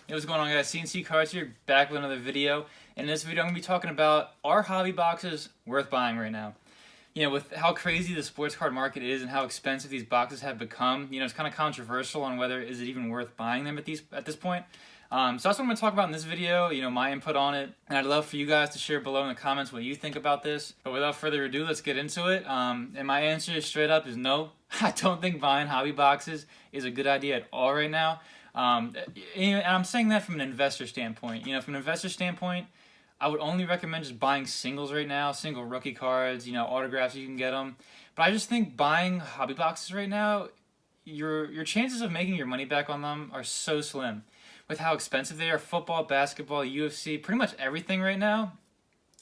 Hey, what's going on, guys? CNC Cards here, back with another video. In this video, I'm going to be talking about, are hobby boxes worth buying right now? With how crazy the sports card market is and how expensive these boxes have become, it's kind of controversial on whether is it even worth buying them at this point. So that's what I'm going to talk about in this video, my input on it. And I'd love for you guys to share below in the comments what you think about this. But without further ado, let's get into it. And my answer straight up is no. I don't think buying hobby boxes is a good idea at all right now. And I'm saying that from an investor standpoint. From an investor standpoint, I would only recommend just buying singles right now, single rookie cards, autographs, you can get them. But I just think buying hobby boxes right now, your chances of making your money back on them are so slim. With how expensive they are, football, basketball, UFC, pretty much everything right now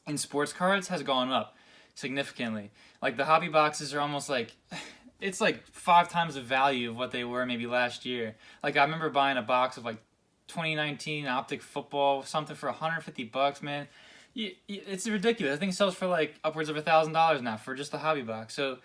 in sports cards has gone up significantly. Like the hobby boxes are almost like it's like 5 times the value of what they were maybe last year. Like I remember buying a box of like 2019 Optic Football, something for $150, man. It's ridiculous. I think it sells for like upwards of $1,000 now for just the hobby box. So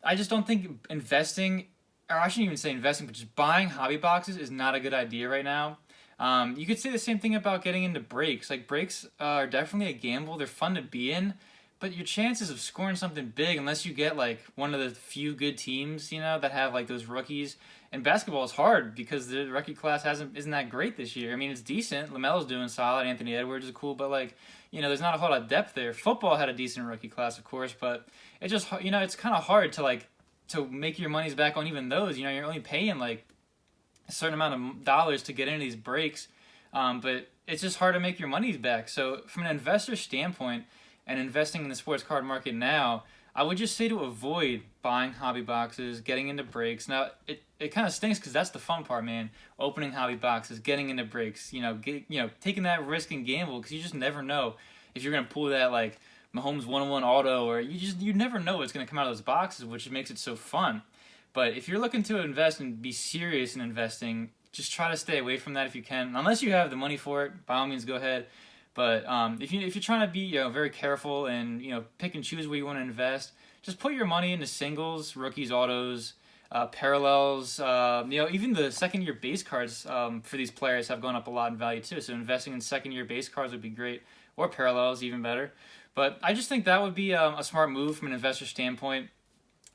I just don't think investing, or I shouldn't even say investing, but just buying hobby boxes is not a good idea right now. You could say the same thing about getting into breaks. Like breaks are definitely a gamble. They're fun to be in, but your chances of scoring something big, unless you get like one of the few good teams, that have like those rookies. And basketball is hard because the rookie class isn't that great this year. I mean, it's decent. LaMelo's doing solid. Anthony Edwards is cool, but like, there's not a whole lot of depth there. Football had a decent rookie class, of course, but it just, it's kind of hard to make your money's back on even those. You're only paying like a certain amount of dollars to get into these breaks, but it's just hard to make your money's back. So from an investor standpoint, and investing in the sports card market now, I would just say to avoid buying hobby boxes, getting into breaks. Now, it kind of stinks because that's the fun part, man. Opening hobby boxes, getting into breaks, taking that risk and gamble because you just never know if you're going to pull that like Mahomes 101 auto, or you never know what's going to come out of those boxes, which makes it so fun. But if you're looking to invest and be serious in investing, just try to stay away from that if you can. Unless you have the money for it, by all means, go ahead. But if you're trying to be very careful and pick and choose where you want to invest, just put your money into singles, rookies, autos, parallels. Even the second year base cards for these players have gone up a lot in value too. So investing in second year base cards would be great, or parallels even better. But I just think that would be a smart move from an investor standpoint,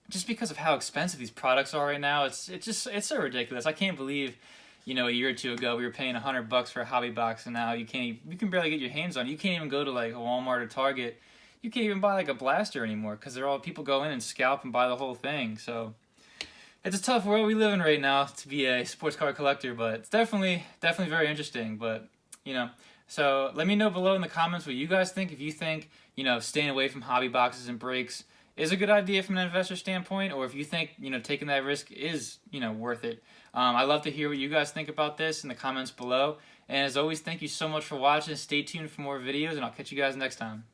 just because of how expensive these products are right now. It's so ridiculous. I can't believe. A year or two ago, we were paying $100 for a hobby box, and now you can barely get your hands on it. You can't even go to like a Walmart or Target. You can't even buy like a blaster anymore because people go in and scalp and buy the whole thing. So it's a tough world we live in right now to be a sports card collector, but it's definitely very interesting. But so let me know below in the comments what you guys think. If you think staying away from hobby boxes and breaks is a good idea from an investor standpoint, or if you think taking that risk is worth it. I'd love to hear what you guys think about this in the comments below. And as always, thank you so much for watching. Stay tuned for more videos, and I'll catch you guys next time.